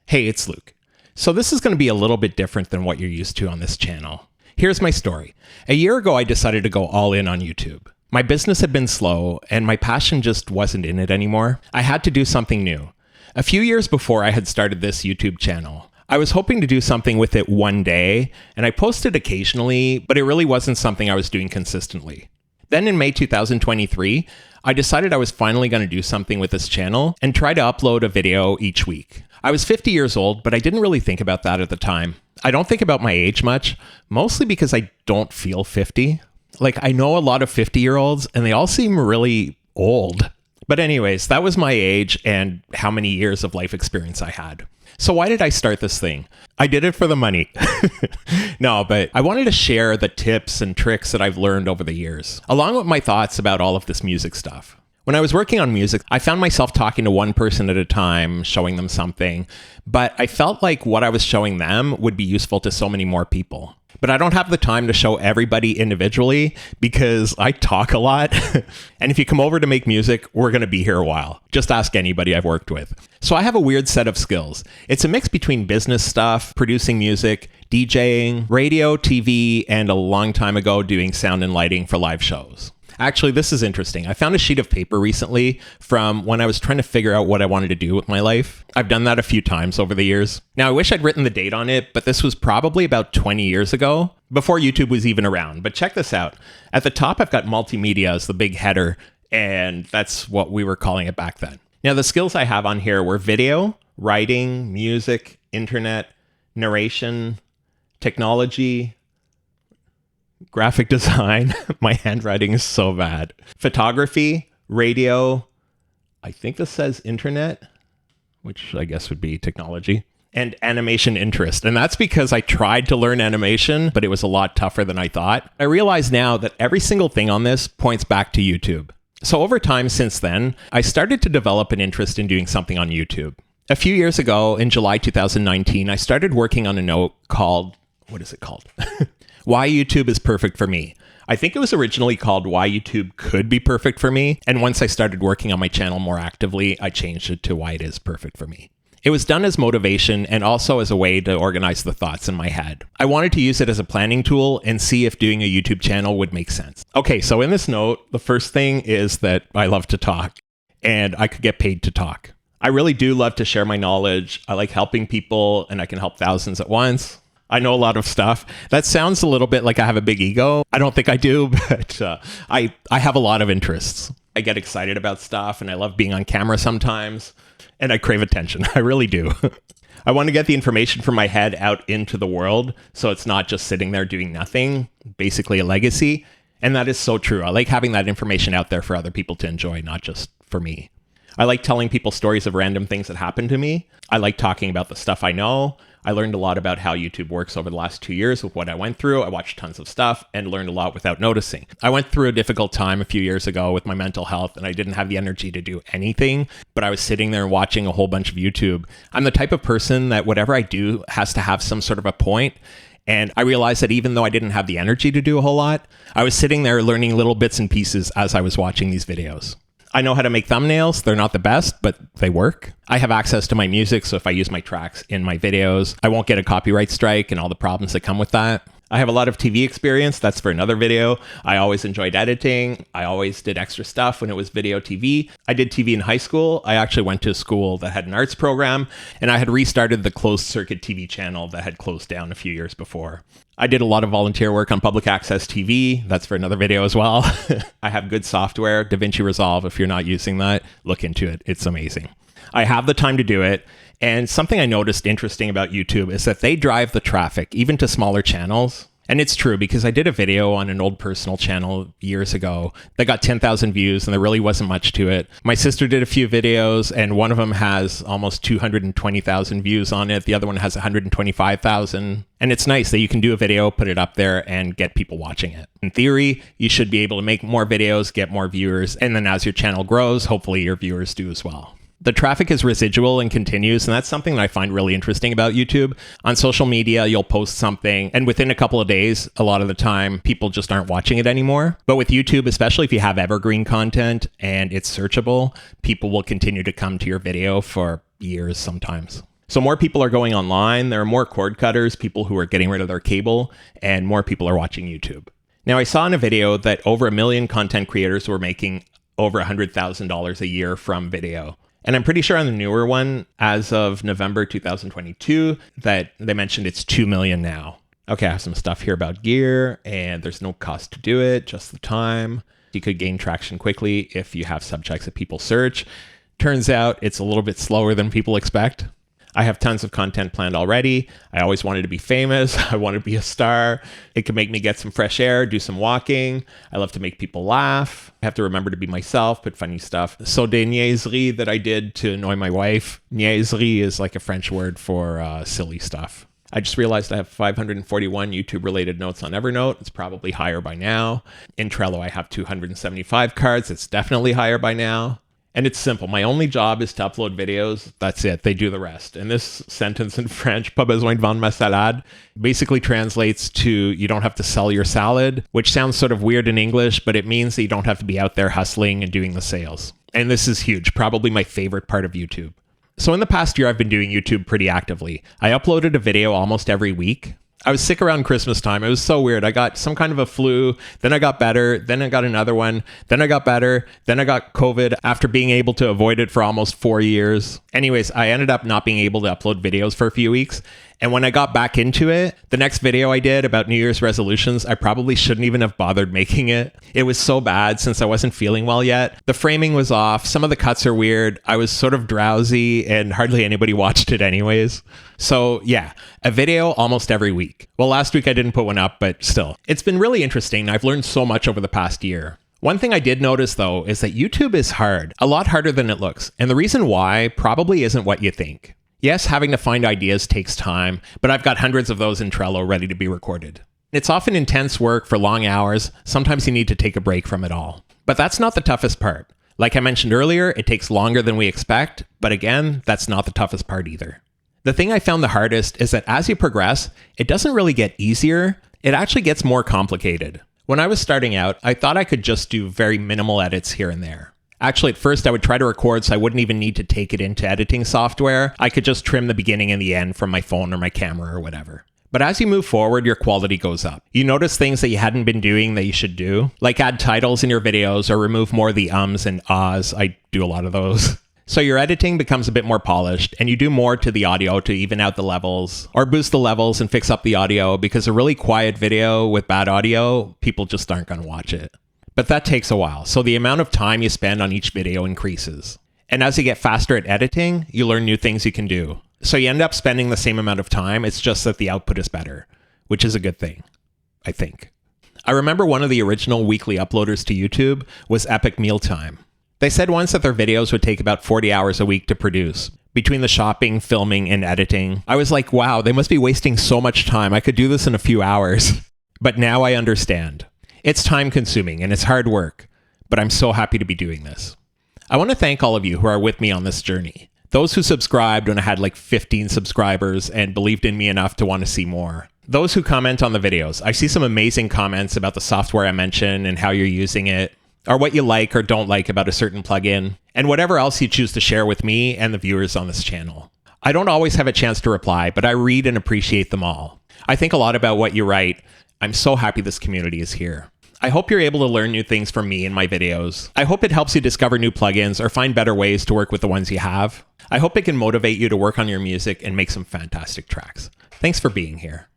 Hey, it's Luke. So this is going to be a little bit different than what you're used to on this channel. Here's my story. A year ago, I decided to go all in on YouTube. My business had been slow, and my passion just wasn't in it anymore. I had to do something new. A few years before I had started this YouTube channel, I was hoping to do something with it one day, and I posted occasionally, but it really wasn't something I was doing consistently. Then in May 2023, I decided I was finally going to do something with this channel and try to upload a video each week. I was 50 years old, but I didn't really think about that at the time. I don't think about my age much, mostly because I don't feel 50. Like, I know a lot of 50-year-olds, and they all seem really old. But anyways, that was my age and how many years of life experience I had. So why did I start this thing? I did it for the money. No, but I wanted to share the tips and tricks that I've learned over the years, along with my thoughts about all of this music stuff. When I was working on music, I found myself talking to one person at a time, showing them something, but I felt like what I was showing them would be useful to so many more people. But I don't have the time to show everybody individually because I talk a lot. And if you come over to make music, we're going to be here a while. Just ask anybody I've worked with. So I have a weird set of skills. It's a mix between business stuff, producing music, DJing, radio, TV, and a long time ago doing sound and lighting for live shows. Actually, this is interesting. I found a sheet of paper recently from when I was trying to figure out what I wanted to do with my life. I've done that a few times over the years. Now, I wish I'd written the date on it, but this was probably about 20 years ago, before YouTube was even around. But check this out. At the top, I've got multimedia as the big header, and that's what we were calling it back then. Now, the skills I have on here were video, writing, music, internet, narration, technology, graphic design. My handwriting is so bad. Photography, radio, I think this says internet, which I guess would be technology, and animation interest. And that's because I tried to learn animation, but it was a lot tougher than I thought. I realize now that every single thing on this points back to YouTube. So over time since then, I started to develop an interest in doing something on YouTube. A few years ago, in July 2019, I started working on a note called, what is it called? Why YouTube is perfect for me. I think it was originally called Why YouTube Could Be Perfect for Me. And once I started working on my channel more actively, I changed it to Why It Is Perfect for Me. It was done as motivation and also as a way to organize the thoughts in my head. I wanted to use it as a planning tool and see if doing a YouTube channel would make sense. Okay, so in this note, the first thing is that I love to talk and I could get paid to talk. I really do love to share my knowledge. I like helping people and I can help thousands at once. I know a lot of stuff. That sounds a little bit like I have a big ego. I don't think I do, but I have a lot of interests. I get excited about stuff and I love being on camera sometimes, and I crave attention. I really do. I want to get the information from my head out into the world so it's not just sitting there doing nothing, basically a legacy. And that is so true. I like having that information out there for other people to enjoy, not just for me. I like telling people stories of random things that happened to me. I like talking about the stuff I know. I learned a lot about how YouTube works over the last 2 years with what I went through. I watched tons of stuff and learned a lot without noticing. I went through a difficult time a few years ago with my mental health and I didn't have the energy to do anything, but I was sitting there watching a whole bunch of YouTube. I'm the type of person that whatever I do has to have some sort of a point. And I realized that even though I didn't have the energy to do a whole lot, I was sitting there learning little bits and pieces as I was watching these videos. I know how to make thumbnails. They're not the best, but they work. I have access to my music, so if I use my tracks in my videos, I won't get a copyright strike and all the problems that come with that. I have a lot of TV experience. That's for another video. I always enjoyed editing. I always did extra stuff when it was video TV. I did TV in high school. I actually went to a school that had an arts program, and I had restarted the closed circuit TV channel that had closed down a few years before. I did a lot of volunteer work on public access TV. That's for another video as well. I have good software, DaVinci Resolve. If you're not using that, look into it. It's amazing. I have the time to do it. And something I noticed interesting about YouTube is that they drive the traffic, even to smaller channels. And it's true because I did a video on an old personal channel years ago that got 10,000 views and there really wasn't much to it. My sister did a few videos and one of them has almost 220,000 views on it. The other one has 125,000. And it's nice that you can do a video, put it up there and get people watching it. In theory, you should be able to make more videos, get more viewers. And then as your channel grows, hopefully your viewers do as well. The traffic is residual and continues, and that's something that I find really interesting about YouTube. On social media, you'll post something, and within a couple of days, a lot of the time, people just aren't watching it anymore. But with YouTube, especially if you have evergreen content and it's searchable, people will continue to come to your video for years sometimes. So more people are going online, there are more cord cutters, people who are getting rid of their cable, and more people are watching YouTube. Now, I saw in a video that over 1 million content creators were making over $100,000 a year from video. And I'm pretty sure on the newer one, as of November 2022, that they mentioned it's 2 million now. Okay, I have some stuff here about gear, and there's no cost to do it, just the time. You could gain traction quickly if you have subjects that people search. Turns out it's a little bit slower than people expect. I have tons of content planned already. I always wanted to be famous. I want to be a star. It could make me get some fresh air, do some walking. I love to make people laugh. I have to remember to be myself, put funny stuff. So des niaiseries that I did to annoy my wife. Niaiserie is like a French word for silly stuff. I just realized I have 541 YouTube-related notes on Evernote. It's probably higher by now. In Trello, I have 275 cards. It's definitely higher by now. And it's simple. My only job is to upload videos. That's it. They do the rest. And this sentence in French, pas besoin de vendre ma salade, basically translates to you don't have to sell your salad, which sounds sort of weird in English, but it means that you don't have to be out there hustling and doing the sales. And this is huge. Probably my favorite part of YouTube. So in the past year, I've been doing YouTube pretty actively. I uploaded a video almost every week. I was sick around Christmas time. It was so weird. I got some kind of a flu, then I got better, then I got another one, then I got better, then I got COVID after being able to avoid it for almost 4 years. Anyways, I ended up not being able to upload videos for a few weeks. And when I got back into it, the next video I did about New Year's resolutions, I probably shouldn't even have bothered making it. It was so bad since I wasn't feeling well yet. The framing was off. Some of the cuts are weird. I was sort of drowsy and hardly anybody watched it anyways. So yeah, a video almost every week. Well, last week I didn't put one up, but still. It's been really interesting. I've learned so much over the past year. One thing I did notice though is that YouTube is hard, a lot harder than it looks. And the reason why probably isn't what you think. Yes, having to find ideas takes time, but I've got hundreds of those in Trello ready to be recorded. It's often intense work for long hours. Sometimes you need to take a break from it all. But that's not the toughest part. Like I mentioned earlier, it takes longer than we expect, but again, that's not the toughest part either. The thing I found the hardest is that as you progress, it doesn't really get easier. It actually gets more complicated. When I was starting out, I thought I could just do very minimal edits here and there. Actually, at first, I would try to record so I wouldn't even need to take it into editing software. I could just trim the beginning and the end from my phone or my camera or whatever. But as you move forward, your quality goes up. You notice things that you hadn't been doing that you should do, like add titles in your videos or remove more of the ums and ahs. I do a lot of those. So your editing becomes a bit more polished and you do more to the audio to even out the levels or boost the levels and fix up the audio, because a really quiet video with bad audio, people just aren't going to watch it. But that takes a while, so the amount of time you spend on each video increases. And as you get faster at editing, you learn new things you can do. So you end up spending the same amount of time, it's just that the output is better, which is a good thing, I think. I remember one of the original weekly uploaders to YouTube was Epic Mealtime. They said once that their videos would take about 40 hours a week to produce. Between the shopping, filming, and editing, I was like, wow, they must be wasting so much time. I could do this in a few hours. But now I understand. It's time consuming and it's hard work, but I'm so happy to be doing this. I want to thank all of you who are with me on this journey. Those who subscribed when I had like 15 subscribers and believed in me enough to want to see more. Those who comment on the videos. I see some amazing comments about the software I mentioned and how you're using it, or what you like or don't like about a certain plugin, and whatever else you choose to share with me and the viewers on this channel. I don't always have a chance to reply, but I read and appreciate them all. I think a lot about what you write. I'm so happy this community is here. I hope you're able to learn new things from me in my videos. I hope it helps you discover new plugins or find better ways to work with the ones you have. I hope it can motivate you to work on your music and make some fantastic tracks. Thanks for being here.